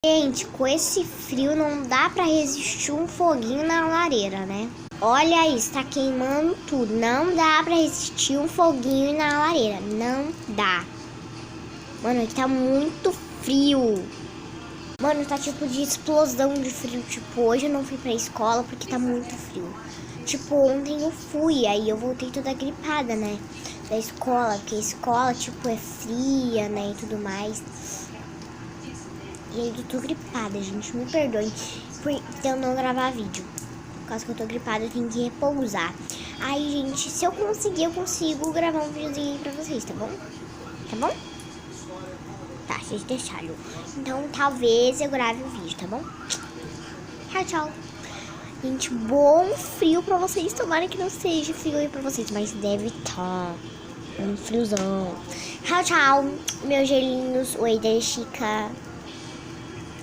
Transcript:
Gente, com esse frio não dá pra resistir um foguinho na lareira, né? Olha isso, tá queimando tudo. Não dá pra resistir um foguinho na lareira. Não dá. Mano, aqui tá muito frio. Mano, tá tipo de explosão de frio. Tipo, hoje eu não fui pra escola porque tá muito frio. Tipo, ontem eu fui, aí eu voltei toda gripada, né? Da escola, porque a escola, tipo, é fria, né? E tudo mais. E aí eu tô gripada, gente. Me perdoe por eu não gravar vídeo. Por causa que eu tô gripada, eu tenho que repousar. Aí, gente, se eu conseguir, eu consigo gravar um videozinho aí pra vocês, tá bom? Tá bom? Tá, vocês deixaram. Então, talvez eu grave o vídeo, tá bom? Tchau, tchau. Gente, bom frio pra vocês. Tomara que não seja frio aí pra vocês, mas deve estar um friozão. Tchau, tchau, meus gelinhos. Oi, da Chica.